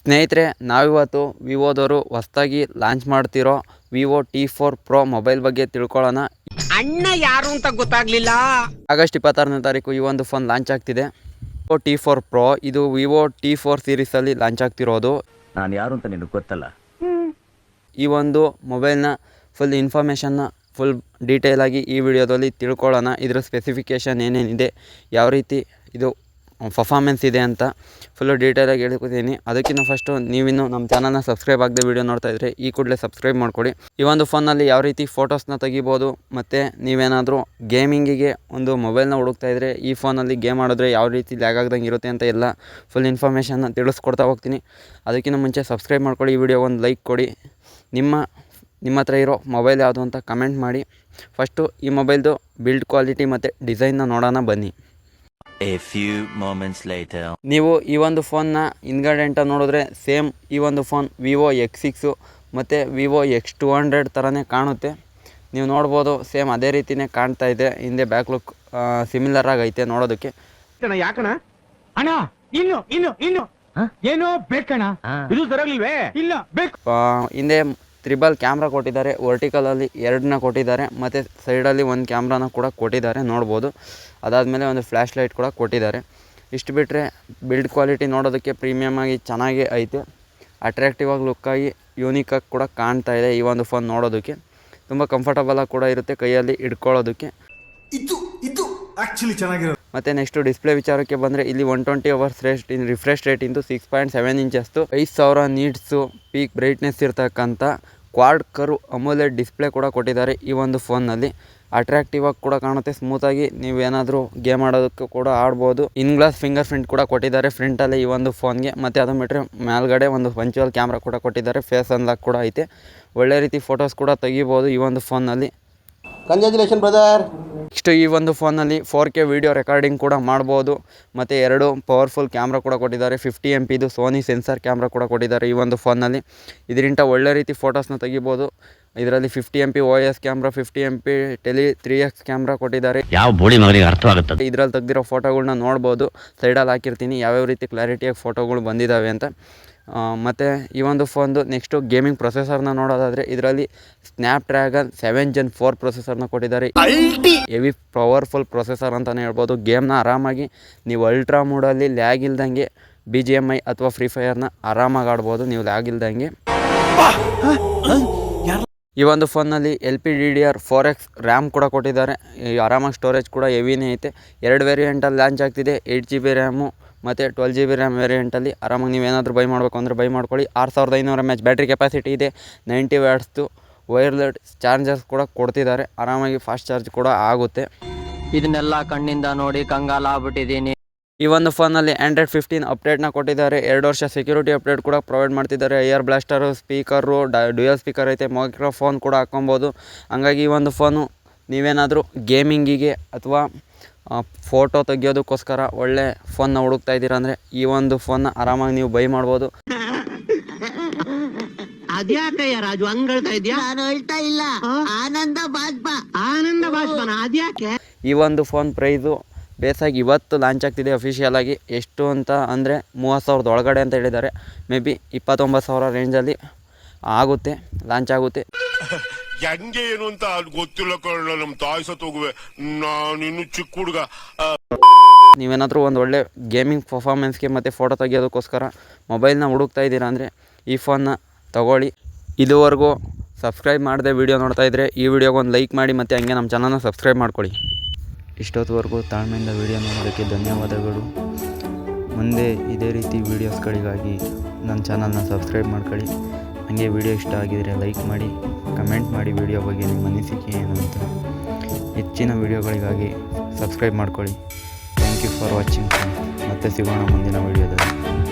ಸ್ನೇಹಿತರೆ, ನಾವಿವತ್ತು ವಿವೋದವರು ಹೊಸದಾಗಿ ಲಾಂಚ್ ಮಾಡ್ತಿರೋ ವಿವೋ T4 Pro ಮೊಬೈಲ್ ಬಗ್ಗೆ ತಿಳ್ಕೊಳ್ಳೋಣ. ಅಣ್ಣ ಯಾರು ಅಂತ ಗೊತ್ತಾಗ್ಲಿಲ್ಲ. ಆಗಸ್ಟ್ 26ನೇ ತಾರೀಕು ಈ ಒಂದು ಫೋನ್ ಲಾಂಚ್ ಆಗ್ತಿದೆ. ವಿವೋ T4 Pro ಇದು ವಿವೋ T4 ಸೀರೀಸಲ್ಲಿ ಲಾಂಚ್ ಆಗ್ತಿರೋದು. ನಾನು ಯಾರು ಅಂತ ನಿನಗೆ ಗೊತ್ತಲ್ಲ. ಈ ಒಂದು ಮೊಬೈಲ್ನ ಫುಲ್ ಇನ್ಫಾರ್ಮೇಷನ್ನ ಫುಲ್ ಡೀಟೇಲ್ ಆಗಿ ಈ ವಿಡಿಯೋದಲ್ಲಿ ತಿಳ್ಕೊಳ್ಳೋಣ. ಇದರ ಸ್ಪೆಸಿಫಿಕೇಷನ್ ಏನೇನಿದೆ, ಯಾವ ರೀತಿ ಇದು ಪರ್ಫಾರ್ಮೆನ್ಸ್ ಇದೆ ಅಂತ ಫುಲ್ಲು ಡೀಟೇಲಾಗಿ ಹೇಳ್ಕೊತೀನಿ. ಅದಕ್ಕಿಂತ ಫಸ್ಟು ನೀವಿನ್ನು ನಮ್ಮ ಚಾನಲ್ನ ಸಬ್ಸ್ಕ್ರೈಬ್ ಆಗದೆ ವೀಡಿಯೋ ನೋಡ್ತಾ ಇದ್ದರೆ ಈ ಕೂಡಲೇ ಸಬ್ಸ್ಕ್ರೈಬ್ ಮಾಡ್ಕೊಳ್ಳಿ. ಈ ಒಂದು ಫೋನಲ್ಲಿ ಯಾವ ರೀತಿ ಫೋಟೋಸ್ನ ತೆಗಿಬೋದು, ಮತ್ತು ನೀವೇನಾದರೂ ಗೇಮಿಂಗಿಗೆ ಒಂದು ಮೊಬೈಲ್ನ ಹುಡುಕ್ತಾ ಇದ್ದರೆ ಈ ಫೋನಲ್ಲಿ ಗೇಮ್ ಆಡಿದ್ರೆ ಯಾವ ರೀತಿ ಲ್ಯಾಗ್ ಆಗ್ದಂಗೆ ಇರುತ್ತೆ ಅಂತ ಎಲ್ಲ ಫುಲ್ ಇನ್ಫಾರ್ಮೇಷನ್ನ ತಿಳಿಸ್ಕೊಡ್ತಾ ಹೋಗ್ತೀನಿ. ಅದಕ್ಕಿಂತ ಮುಂಚೆ ಸಬ್ಸ್ಕ್ರೈಬ್ ಮಾಡ್ಕೊಳ್ಳಿ, ಈ ವಿಡಿಯೋ ಒಂದು ಲೈಕ್ ಕೊಡಿ. ನಿಮ್ಮ ಹತ್ರ ಇರೋ ಮೊಬೈಲ್ ಯಾವುದು ಅಂತ ಕಮೆಂಟ್ ಮಾಡಿ. ಫಸ್ಟು ಈ ಮೊಬೈಲ್ದು ಬಿಲ್ಡ್ ಕ್ವಾಲಿಟಿ ಮತ್ತು ಡಿಸೈನ್ನ ನೋಡೋಣ ಬನ್ನಿ. A few moments later. ನೀವು ಈ ಒಂದು ಫೋನ್ನ ಹಿಂದ್ಗಡೆ ಅಂತ ನೋಡಿದ್ರೆ ಸೇಮ್ ಈ ಒಂದು ಫೋನ್ ವಿವೋ X6 ಮತ್ತು ವಿವೋ X200 ಥರನೇ ಕಾಣುತ್ತೆ. ನೀವು ನೋಡ್ಬೋದು, ಸೇಮ್ ಅದೇ ರೀತಿಯೇ ಕಾಣ್ತಾ ಇದೆ. ಹಿಂದೆ ಬ್ಯಾಕ್ ಲುಕ್ ಸಿಮಿಲರ್ ಆಗೈತೆ ನೋಡೋದಕ್ಕೆ. ಯಾಕಣ ಅಣ್ಣ ಇನ್ನು ಏನೋ ಬೇಕಣ್ಣ, ಇದು ಸರಿಯಾಗಿಲ್ವೇ? ಇಲ್ಲ ಬೇಕು. ಹಿಂದೆ ತ್ರಿಬಲ್ ಕ್ಯಾಮ್ರಾ ಕೊಟ್ಟಿದ್ದಾರೆ, ವರ್ಟಿಕಲಲ್ಲಿ 2ನ ಕೊಟ್ಟಿದ್ದಾರೆ, ಮತ್ತು ಸೈಡಲ್ಲಿ ಒಂದು ಕ್ಯಾಮ್ರಾನ ಕೂಡ ಕೊಟ್ಟಿದ್ದಾರೆ ನೋಡ್ಬೋದು. ಅದಾದಮೇಲೆ ಒಂದು ಫ್ಲ್ಯಾಶ್ ಲೈಟ್ ಕೂಡ ಕೊಟ್ಟಿದ್ದಾರೆ. ಇಷ್ಟು ಬಿಟ್ಟರೆ ಬಿಲ್ಡ್ ಕ್ವಾಲಿಟಿ ನೋಡೋದಕ್ಕೆ ಪ್ರೀಮಿಯಮ್ ಆಗಿ ಚೆನ್ನಾಗೇ ಐತೆ. ಅಟ್ರಾಕ್ಟಿವ್ ಆಗಿ ಲುಕ್ಕಾಗಿ ಯೂನಿಕಾಗಿ ಕೂಡ ಕಾಣ್ತಾ ಇದೆ. ಈ ಒಂದು ಫೋನ್ ನೋಡೋದಕ್ಕೆ ತುಂಬ ಕಂಫರ್ಟಬಲಾಗಿ ಕೂಡ ಇರುತ್ತೆ ಕೈಯಲ್ಲಿ ಹಿಡ್ಕೊಳ್ಳೋದಕ್ಕೆ. ಇದು ಆ್ಯಕ್ಚುಲಿ ಚೆನ್ನಾಗಿರೋದು. ಮತ್ತು ನೆಕ್ಸ್ಟು ಡಿಸ್ಪ್ಲೇ ವಿಚಾರಕ್ಕೆ ಬಂದರೆ ಇಲ್ಲಿ 120 Hz ರಿಫ್ರೆಶ್ ರೇಟ್ ಇಂದು 6.7 ಇಂಚಸ್ತು 5000 ನೀಟ್ಸು ಪೀಕ್ ಬ್ರೈಟ್ನೆಸ್ ಇರ್ತಕ್ಕಂಥ ಕ್ವಾಡ್ ಕರ್ವ್ ಅಮೋಲೆಡ್ ಡಿಸ್ಪ್ಲೇ ಕೂಡ ಕೊಟ್ಟಿದ್ದಾರೆ ಈ ಒಂದು ಫೋನ್ನಲ್ಲಿ. ಅಟ್ರಾಕ್ಟಿವ್ ಆಗಿ ಕೂಡ ಕಾಣುತ್ತೆ, ಸ್ಮೂತಾಗಿ ನೀವೇನಾದರೂ ಗೇಮ್ ಆಡೋದಕ್ಕೂ ಕೂಡ ಆಡ್ಬೋದು. ಇನ್ ಗ್ಲಾಸ್ ಫಿಂಗರ್ ಪ್ರಿಂಟ್ ಕೂಡ ಕೊಟ್ಟಿದ್ದಾರೆ ಫ್ರಂಟಲ್ಲಿ ಈ ಒಂದು ಫೋನ್ಗೆ. ಮತ್ತು ಅದನ್ನು ಬಿಟ್ಟರೆ ಮೇಲ್ಗಡೆ ಒಂದು ಪಂಚುವಲ್ ಕ್ಯಾಮ್ರಾ ಕೂಡ ಕೊಟ್ಟಿದ್ದಾರೆ, ಫೇಸ್ ಅನ್ಲಾಕ್ ಕೂಡ ಐತೆ. ಒಳ್ಳೆ ರೀತಿ ಫೋಟೋಸ್ ಕೂಡ ತೆಗಿಬೋದು ಈ ಒಂದು ಫೋನ್ನಲ್ಲಿ. Congratulation brother. ನೆಕ್ಸ್ಟ್ ಈ ಒಂದು ಫೋನಲ್ಲಿ 4K ವಿಡಿಯೋ ರೆಕಾರ್ಡಿಂಗ್ ಕೂಡ ಮಾಡ್ಬೋದು. ಮತ್ತು 2 ಪವರ್ಫುಲ್ ಕ್ಯಾಮ್ರಾ ಕೂಡ ಕೊಟ್ಟಿದ್ದಾರೆ. 50 MP ಸೋನಿ ಸೆನ್ಸಾರ್ ಕ್ಯಾಮ್ರಾ ಕೂಡ ಕೊಟ್ಟಿದ್ದಾರೆ ಈ ಒಂದು ಫೋನಲ್ಲಿ. ಇದರಿಂದ ಒಳ್ಳೆ ರೀತಿ ಫೋಟೋಸ್ನ ತೆಗಿಬೋದು. ಇದರಲ್ಲಿ 50 MP OIS camera, 50 MP tele 3x camera ಕೊಟ್ಟಿದ್ದಾರೆ. ಯಾವ ಬೋಳಿ ಮಗನಿಗೆ ಅರ್ಥವಾಗುತ್ತೆ. ಇದರಲ್ಲಿ ತೆಗೆದಿರೋ ಫೋಟೋಗಳ್ನ ನೋಡ್ಬೋದು. ಸೈಡಲ್ಲಿ ಹಾಕಿರ್ತೀನಿ ಯಾವ್ಯಾವ ರೀತಿ ಕ್ಲಾರಿಟಿಯಾಗಿ ಫೋಟೋಗಳು ಬಂದಿದ್ದಾವೆ ಅಂತ. ಮತ್ತು ಈ ಒಂದು ಫೋನ್ದು ನೆಕ್ಸ್ಟು ಗೇಮಿಂಗ್ ಪ್ರೊಸೆಸರ್ನ ನೋಡೋದಾದರೆ ಇದರಲ್ಲಿ ಸ್ನ್ಯಾಪ್ಡ್ರ್ಯಾಗನ್ 7 Gen 4 ಪ್ರೊಸೆಸರ್ನ ಕೊಟ್ಟಿದ್ದಾರೆ. ಹೆವಿ ಪವರ್ಫುಲ್ ಪ್ರೊಸೆಸರ್ ಅಂತಲೇ ಹೇಳ್ಬೋದು. ಗೇಮ್ನ ಆರಾಮಾಗಿ ನೀವು ಅಲ್ಟ್ರಾ ಮೋಡಲ್ಲಿ ಲ್ಯಾಗ್ ಇಲ್ದಂಗೆ BGMI ಅಥವಾ ಫ್ರೀ ಫೈರ್ನ ಆರಾಮಾಗಿ ಆಡ್ಬೋದು ನೀವು ಲ್ಯಾಗ್ ಇಲ್ದಂಗೆ. ಈ ಒಂದು ಫೋನ್ನಲ್ಲಿ LPDDR4X ರ್ಯಾಮ್ ಕೂಡ ಕೊಟ್ಟಿದ್ದಾರೆ. ಆರಾಮಾಗಿ ಸ್ಟೋರೇಜ್ ಕೂಡ ಹೆವಿನೇ ಐತೆ. 2 ವೇರಿಯಂಟಲ್ಲಿ ಲಾಂಚ್ ಆಗ್ತಿದೆ, 8GB ರ್ಯಾಮು ಮತ್ತು 12GB ರ್ಯಾಮ್ ವೇರಿಯಂಟಲ್ಲಿ. ಆರಾಮಾಗಿ ನೀವೇನಾದರೂ ಬೈ ಮಾಡಬೇಕು ಅಂದರೆ ಬೈ ಮಾಡ್ಕೊಳ್ಳಿ. 6500 mAh ಬ್ಯಾಟ್ರಿ ಕೆಪಾಸಿಟಿ ಇದೆ. 90 Watts ವೈರ್ಲೆಸ್ ಚಾರ್ಜರ್ಸ್ ಕೂಡ ಕೊಡ್ತಿದ್ದಾರೆ. ಆರಾಮಾಗಿ ಫಾಸ್ಟ್ ಚಾರ್ಜ್ ಕೂಡ ಆಗುತ್ತೆ. ಇದನ್ನೆಲ್ಲ ಕಣ್ಣಿಂದ ನೋಡಿ ಕಂಗಾಲಾಗ್ಬಿಟ್ಟಿದ್ದೀನಿ. ಈ ಒಂದು ಫೋನಲ್ಲಿ Android 15 ಅಪ್ಡೇಟ್ನ ಕೊಟ್ಟಿದ್ದಾರೆ. 2 ವರ್ಷ ಸೆಕ್ಯೂರಿಟಿ ಅಪ್ಡೇಟ್ ಕೂಡ ಪ್ರೊವೈಡ್ ಮಾಡ್ತಿದ್ದಾರೆ. ಏರ್ ಬ್ಲಾಸ್ಟರು, ಸ್ಪೀಕರು, ಡ್ಯುಯಲ್ ಸ್ಪೀಕರ್ ಐತೆ, ಮೈಕ್ರೋಫೋನ್ ಕೂಡ ಹಾಕೊಬೋದು. ಹಂಗಾಗಿ ಈ ಒಂದು ಫೋನು ನೀವೇನಾದರೂ ಗೇಮಿಂಗಿಗೆ ಅಥವಾ ಫೋಟೋ ತೆಗಿಯೋದಕ್ಕೋಸ್ಕರ ಒಳ್ಳೆ ಫೋನ್ನ ಹುಡುಕ್ತಾ ಇದ್ದೀರಾ ಅಂದರೆ ಈ ಒಂದು ಫೋನ್ನ ಆರಾಮಾಗಿ ನೀವು ಬೈ ಮಾಡ್ಬೋದು. ಅದ್ಯಾಕಯ್ಯ ರಾಜು ಹಂಗ್ ಹೇಳ್ತಾ ಇದ್ಯಾ? ನಾನು ಹೇಳ್ತಾ ಇಲ್ಲ, ಆನಂದ ಬಾಷ್ಪನ ಅದ್ಯಾಕೆ? ಈ ಒಂದು ಫೋನ್ ಪ್ರೈಸು ಬೇಸಾಗಿ ಇವತ್ತು ಲಾಂಚ್ ಆಗ್ತಿದೆ ಅಫಿಷಿಯಲ್ ಆಗಿ. ಎಷ್ಟು ಅಂತ ಅಂದರೆ 30,000 ಒಳಗಡೆ ಅಂತ ಹೇಳಿದ್ದಾರೆ. ಮೇ ಬಿ 29,000 ರೇಂಜಲ್ಲಿ ಆಗುತ್ತೆ, ಲಾಂಚ್ ಆಗುತ್ತೆ. ಹೆಂಗೆ ಏನು ಅಂತ ಗೊತ್ತಿಲ್ಲ ಕಣ, ನಮ್ಮ ತಾಯಿ ಸತ್ತೋಗುವೆ, ನಾನಿನ್ನು ಚಿಕ್ಕ ಹುಡುಗ. ನೀವೇನಾದರೂ ಒಂದು ಒಳ್ಳೆ ಗೇಮಿಂಗ್ ಪರ್ಫಾರ್ಮೆನ್ಸ್ಗೆ ಮತ್ತು ಫೋಟೋ ತೆಗಿಯೋದಕ್ಕೋಸ್ಕರ ಮೊಬೈಲ್ನ ಹುಡುಕ್ತಾ ಇದ್ದೀರಾ ಅಂದರೆ ಈ ಫೋನ್ನ ತಗೊಳ್ಳಿ. ಇದುವರೆಗೂ ಸಬ್ಸ್ಕ್ರೈಬ್ ಮಾಡದೆ ವೀಡಿಯೋ ನೋಡ್ತಾ ಇದ್ದರೆ ಈ ವಿಡಿಯೋಗೆ ಒಂದು ಲೈಕ್ ಮಾಡಿ, ಮತ್ತು ಹಂಗೆ ನಮ್ಮ ಚಾನಲ್ನ ಸಬ್ಸ್ಕ್ರೈಬ್ ಮಾಡ್ಕೊಳ್ಳಿ. ಇಷ್ಟೊತ್ತುವರೆಗೂ ತಾಳ್ಮೆಯಿಂದ ವೀಡಿಯೋ ನೋಡೋದಕ್ಕೆ ಧನ್ಯವಾದಗಳು. ಮುಂದೆ ಇದೇ ರೀತಿ ವೀಡಿಯೋಸ್ಗಳಿಗಾಗಿ ನನ್ನ ಚಾನಲ್ನ ಸಬ್ಸ್ಕ್ರೈಬ್ ಮಾಡ್ಕೊಳ್ಳಿ. ಹಾಗೆ ವಿಡಿಯೋ ಇಷ್ಟ ಆಗಿದರೆ ಲೈಕ್ ಮಾಡಿ, ಕಮೆಂಟ್ ಮಾಡಿ ವಿಡಿಯೋ ಬಗ್ಗೆ ನಿಮ್ಮ ಅನಿಸಿಕೆ ಏನು ಅಂತ. ಹೆಚ್ಚಿನ ವೀಡಿಯೋಗಳಿಗಾಗಿ ಸಬ್ಸ್ಕ್ರೈಬ್ ಮಾಡ್ಕೊಳ್ಳಿ. Thank you for watching. ಮತ್ತೆ ಸಿಗೋಣ ಮುಂದಿನ ವೀಡಿಯೋದಲ್ಲಿ.